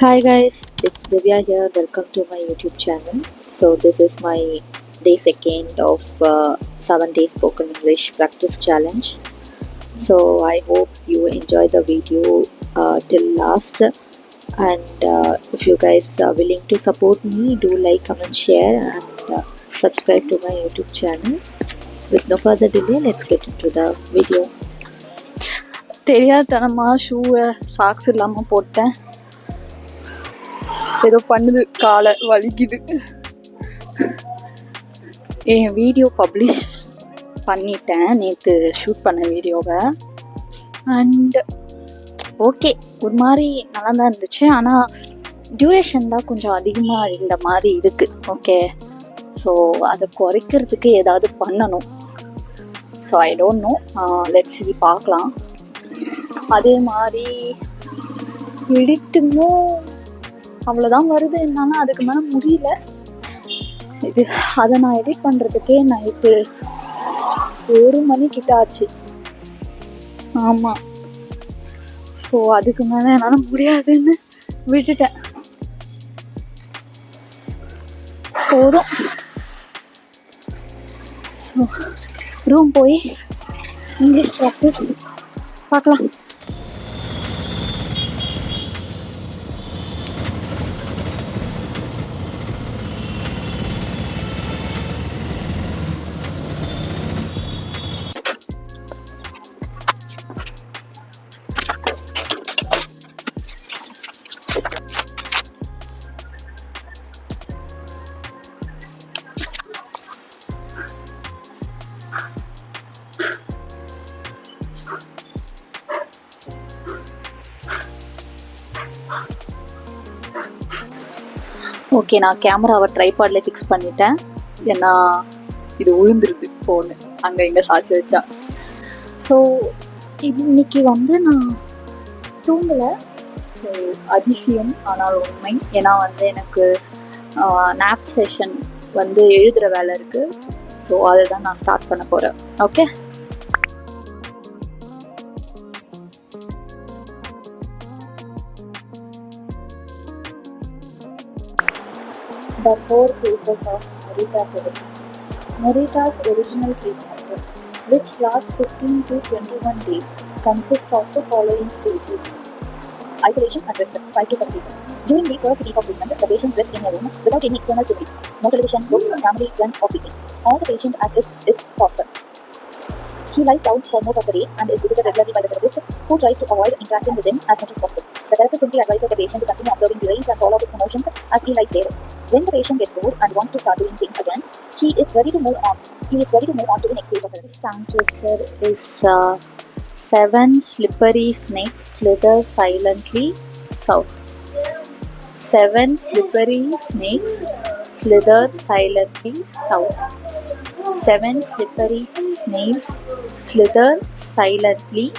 Hi guys, it's Divya here. Welcome to my YouTube channel. So this is my day second of 7 days spoken English practice challenge. So I hope you enjoy the video till last. And if you guys are willing to support me, do like, comment, share, and subscribe to my YouTube channel. With no further delay, let's get into the video. தெரியாதனமா ஷூவை socks இல்லாமல் போட்டேன். ஏதோ பண்ணுது, காலை வலிக்குது. என் video publish பண்ணிட்டேன் நேற்று ஷூட் பண்ண வீடியோவை. அண்ட் ஓகே, ஒரு மாதிரி நல்லா தான் இருந்துச்சு. ஆனால் டியூரேஷன் தான் கொஞ்சம் அதிகமாக இருந்த மாதிரி இருக்குது. ஓகே, ஸோ அதை குறைக்கிறதுக்கு ஏதாவது பண்ணணும். So I don't know, let's இது பார்க்கலாம். அதே மாதிரி எடிட்டிங்கும் அவ்வளோதான் வருது, என்னால் அதுக்கு மேலே முடியல. அதை நான் எடிட் பண்ணுறதுக்கே நைட்டு 1 மணிக்கிட்ட ஆச்சு. ஆமாம், ஸோ அதுக்கு மேலே என்னால் முடியாதுன்னு விட்டுட்டேன். போதும். ஸோ ரூம் போய் இங்கிலீஷ் ப்ராக்டிஸ் பார்க்கலாம். ஓகே, நான் கேமராவை ட்ரைபாட்ல ஃபிக்ஸ் பண்ணிட்டேன். ஏன்னா இது விழுந்துருது ஃபோனு அங்கே இங்கே சாய்ச்சி வச்சா. ஸோ இன்னைக்கு நான் தூங்கலை. ஸோ அதிசயம் ஆனால் உண்மை. ஏன்னா எனக்கு நாப் செஷன் எழுதுகிற வேலை இருக்குது. ஸோ அதை தான் நான் ஸ்டார்ட் பண்ண போகிறேன். Okay, The 4 phases of Morita therapy. Morita's original treatment, which lasts 15 to 21 days, consists of the following stages. Isolation and rest, 5 to 7 days. During the first week of treatment, the patient rests in a room without any external stimuli. No television, books, family, friends, or speaking. All the patient has is torture. He lies down for most of the day and is visited regularly by the therapist, who tries to avoid interacting with him as much as possible. The therapist simply advises the patient to continue observing the rays and follow his emotions as he lies there. When the patient gets bored and wants to start doing things again, he is ready to move on. He is ready to move on to the next stage of therapy. This tongue twister is 7 slippery snakes slither silently south. 7 slippery snakes slither silently south. 7 slippery snails slither silently south.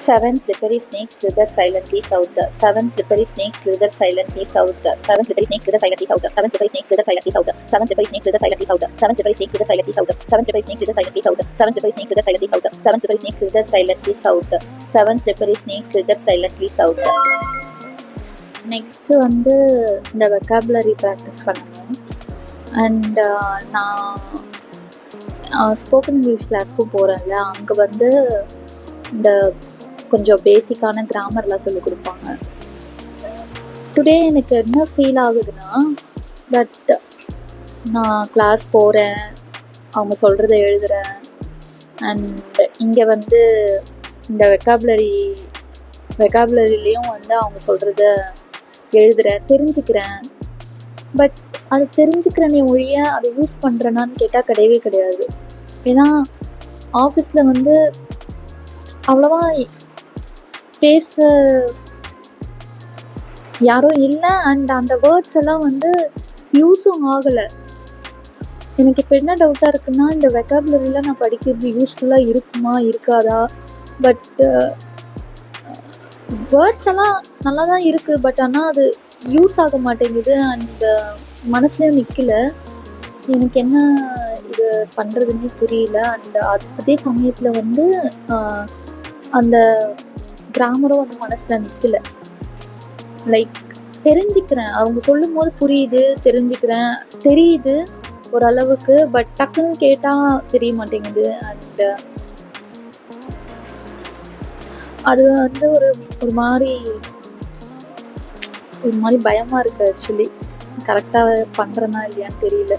7 slippery snakes slither silently south. 7 slippery snakes slither silently south. 7 slippery snakes slither silently south. 7 slippery snakes slither silently south. 7 slippery snakes slither silently south. 7 slippery snakes slither silently south. 7 slippery snakes slither silently south. 7 slippery snakes slither silently south. 7 slippery snakes slither silently south. 7 slippery snakes slither silently south. Next இந்த vocabulary practice பண்ணணும். And நான் spoken English கிளாஸ்க்கும் போகிறேன்ல, அங்கே இந்த கொஞ்சம் பேசிக்கான கிராமர்லாம் சொல்லிக் கொடுப்பாங்க. Today எனக்கு என்ன ஃபீல் ஆகுதுன்னா, பட் நான் கிளாஸ் போகிறேன், அவங்க சொல்கிறத எழுதுகிறேன், அண்ட் இங்கே இந்த வெக்காபுலரிலையும் அவங்க சொல்கிறத எழுதுகிறேன், தெரிஞ்சுக்கிறேன். பட் அதை தெரிஞ்சுக்கிறேனே ஒழிய அதை யூஸ் பண்ணுறேனான்னு கேட்டால் கிடையவே கிடையாது. ஏன்னா ஆஃபீஸில் அவ்வளோவா பேச யாரும் இல்லை. அண்ட் அந்த வேர்ட்ஸ் எல்லாம் யூஸும் ஆகலை. எனக்கு இப்போ என்ன டவுட்டாக இருக்குன்னா, இந்த வெக்காபுலரியில் நான் படிக்கிறது யூஸ்ஃபுல்லாக இருக்குமா இருக்காதா? பட் வேர்ட்ஸ் எல்லாம் நல்லா தான் இருக்குது, பட் ஆனால் அது யூஸ் ஆக மாட்டேங்குது. அண்ட் மனசுலேயும் நிற்கல. எனக்கு என்ன இது பண்ணுறதுன்னே புரியல. அண்ட் அதே சமயத்தில் அந்த கிராமரும் வந்து மனசில் நிற்கல. லைக் தெரிஞ்சுக்கிறேன், அவங்க சொல்லும் போது புரியுது, தெரிஞ்சுக்கிறேன், தெரியுது ஓரளவுக்கு. பட் டக்குன்னு கேட்டால் தெரிய மாட்டேங்குது. அண்ட் அது வந்து ஒரு மாதிரி பயமாக இருக்குது. ஆக்சுவலி கரெக்டாக பண்ணுறேன்னா இல்லையான்னு தெரியல.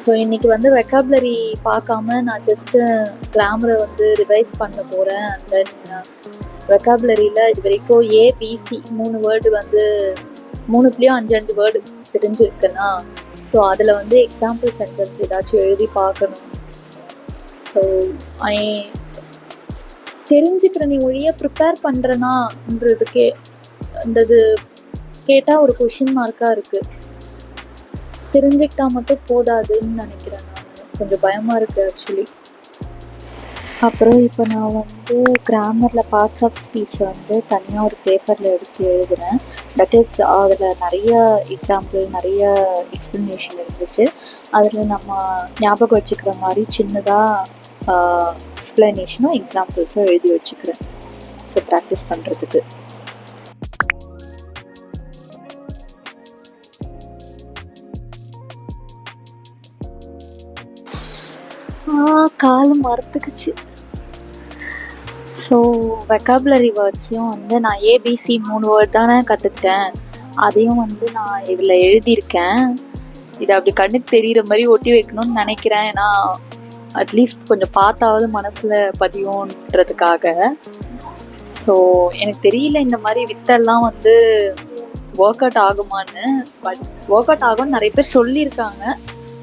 ஸோ இன்றைக்கி வந்து வெக்காபுலரி பார்க்காம நான் ஜஸ்ட்டு கிராமரை வந்து ரிவைஸ் பண்ண போகிறேன். அண்ட் தென் வெக்காபுலரியில் இது வரைக்கும் ஏபிசி 3 வேர்டு வந்து 3த்துலேயும் 5 வேர்டு தெரிஞ்சிருக்குன்னா, ஸோ அதில் வந்து எக்ஸாம்பிள் சென்டென்ஸ் ஏதாச்சும் எழுதி பார்க்கணும். ஸோ தெரிஞ்சுக்கிறேன், நீ ஒழிய ப்ரிப்பேர் பண்ணுறேனான்றதுக்கே இந்த இது கேட்டால் ஒரு கொஷின் மார்க்காக இருக்குது. தெரிஞ்சுக்கிட்டா மட்டும் போதாதுன்னு நினைக்கிறேன். நான் கொஞ்சம் பயமாக இருக்குது ஆக்சுவலி. அப்புறம் இப்போ நான் வந்து கிராமரில் பார்ட்ஸ் ஆஃப் ஸ்பீச்சை வந்து தனியாக ஒரு பேப்பரில் எடுத்து எழுதுகிறேன். தட் இஸ் அதில் நிறைய எக்ஸாம்பிள், நிறைய எக்ஸ்ப்ளனேஷன் இருந்துச்சு. அதில் நம்ம ஞாபகம் வச்சுக்கிற மாதிரி சின்னதாக எக்ஸ்ப்ளனேஷனும் எக்ஸாம்பிள்ஸும் எழுதி வச்சுக்கிறேன். ஸோ ப்ராக்டிஸ் பண்ணுறதுக்கு. காலம் மறந்துக்குச்சு. ஸோ வெக்காபுலரி வேர்ட்ஸையும் வந்து நான் ஏபிசி 3 வேர்ட் தானே கற்றுக்கிட்டேன், அதையும் வந்து நான் இதில் எழுதியிருக்கேன். இதை அப்படி கண்ணுக்கு தெரிகிற மாதிரி ஒட்டி வைக்கணும்னு நினைக்கிறேன். ஏன்னா அட்லீஸ்ட் கொஞ்சம் பார்த்தாவது மனசில் பதியும்ன்றதுக்காக. ஸோ எனக்கு தெரியல இந்த மாதிரி வித்தெல்லாம் வந்து ஒர்க் அவுட் ஆகுமான்னு. பட் ஒர்க் அவுட் ஆகும்னு நிறைய பேர் சொல்லியிருக்காங்க.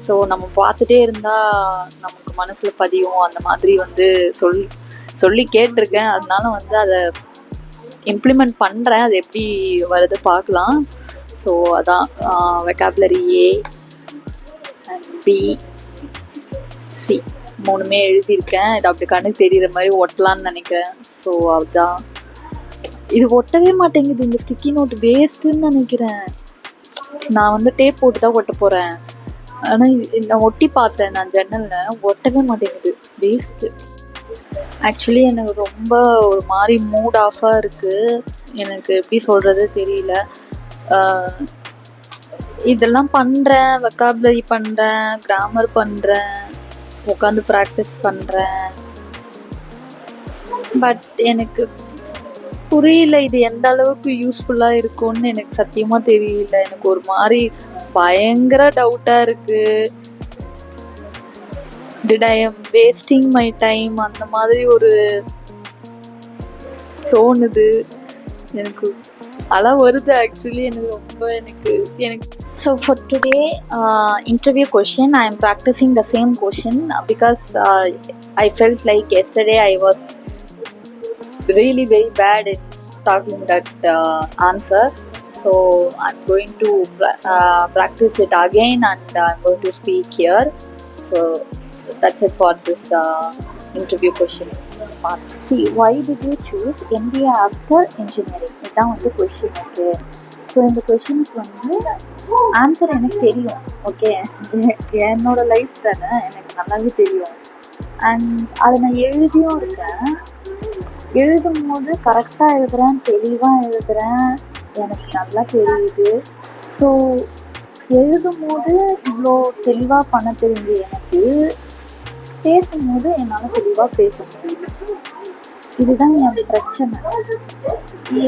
ஸோ நம்ம பார்த்துட்டே இருந்தால் நமக்கு மனசில் பதியும், அந்த மாதிரி வந்து சொல்லி கேட்டிருக்கேன். அதனால வந்து அதை இம்ப்ளிமெண்ட் பண்ணுறேன். அது எப்படி வருது பார்க்கலாம். ஸோ அதான் vocabulary a and b c 3மே எழுதியிருக்கேன். இது அப்படி கண்ணுக்கு தெரிகிற மாதிரி ஒட்டலான்னு நினைக்கிறேன். ஸோ அதுதான், இது ஒட்டவே மாட்டேங்குது. இந்த ஸ்டிக்கி நோட் வேஸ்ட்டுன்னு நினைக்கிறேன். நான் வந்து டேப் போட்டு தான் ஒட்ட போகிறேன். ஆனால் நான் ஒட்டி பார்த்தேன், நான் ஜன்னலில் ஒட்டவே மாட்டேங்குது, வேஸ்ட்டு. ஆக்சுவலி எனக்கு ரொம்ப ஒரு மாதிரி மூட் ஆஃபாக இருக்குது. எனக்கு எப்படி சொல்கிறது தெரியல. இதெல்லாம் பண்ணுறேன், வெக்காபுலரி பண்ணுறேன், கிராமர் பண்ணுறேன், உட்காந்து ப்ராக்டிஸ் பண்ணுறேன். பட் எனக்கு புரியல இது எந்த அளவுக்கு யூஸ்ஃபுல்லாக இருக்கும்னு எனக்கு சத்தியமாக தெரியல. எனக்கு ஒரு மாதிரி பயங்கர டவுட்டாக இருக்குது. Did I am wasting my time அந்த மாதிரி ஒரு தோணுது எனக்கு. அதெல்லாம் வருது ஆக்சுவலி. எனக்கு so for today interview question, I am practising the same question because I felt like yesterday I was really very bad at talking that answer. So I'm going to practice it again and I'm going to speak here. So that's it for this interview question part. See, why did you choose MBA after engineering? இதான் வந்து question. Okay, so இந்த கொஷினுக்கு வந்து answer எனக்கு தெரியும். Okay, என்னோட life தானே, எனக்கு நல்லாவே தெரியும். அண்ட் அதை நான் எழுதியும் இருக்கேன். எழுதும் போது கரெக்டாக எழுதுகிறேன், தெளிவாக எழுதுகிறேன், எனக்கு நல்லா தெரியுது. ஸோ எழுதும் போது இவ்வளோ தெளிவாக பண்ண தெரிஞ்சு எனக்கு பேசும்போது என்னால் தெளிவாக பேச முடியல. இதுதான் என் பிரச்சனை.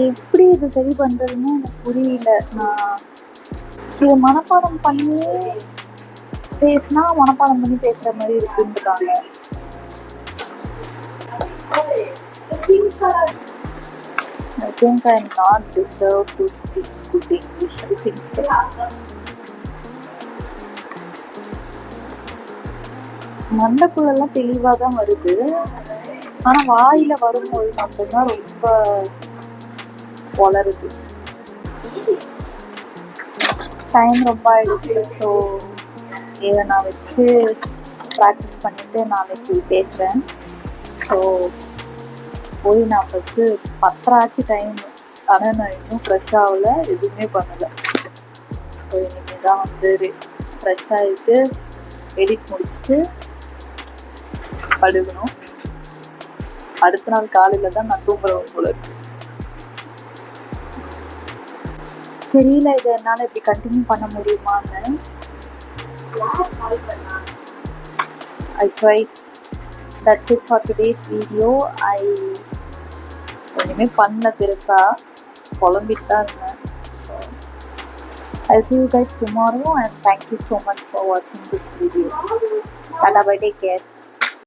எப்படி இது சரி பண்ணுறதுன்னு எனக்கு புரியல. நான் இதை மனப்பாடம் பண்ணி பேசினா மனப்பாடம் பண்ணி பேசுகிற மாதிரி இருக்குன்றாங்க. I think I'm not deserve to speak good English. I think so. மண்டக்குள்ளெல்லாம் தெளிவாக தான் வருது, ஆனால் வாயில் வரும்போது மட்டும்தான் ரொம்ப வளருது. டைம் ரொம்ப ஆயிடுச்சு. ஸோ இதை நான் வச்சு ப்ராக்டிஸ் பண்ணிவிட்டு நாளைக்கு பேசுகிறேன். ஸோ போய் நான் ஃபஸ்ட்டு 10 ஆச்சு டைம், ஆனால் நான் இன்னும் ஃப்ரெஷ் ஆகலை, எதுவுமே பண்ணலை. ஸோ இன்றைக்கி தான் வந்து ஃப்ரெஷ் ஆகிட்டு எடிட் முடிச்சுட்டு படுக்கணும். அடுத்த நாள் காலையில் தான் நான் தூங்குறவங்க போல இருக்கு. தெரியல இதை என்னால் இப்படி கண்டினியூ பண்ண முடியுமான்னு. I tried. That's it for today's video. ஒன்றுமே பண்ணல பெருசா, புலம்பிட்டு தான் இருந்தேன். So I'll see you guys tomorrow and thank you so much for watching this video. Tata, bye, take care.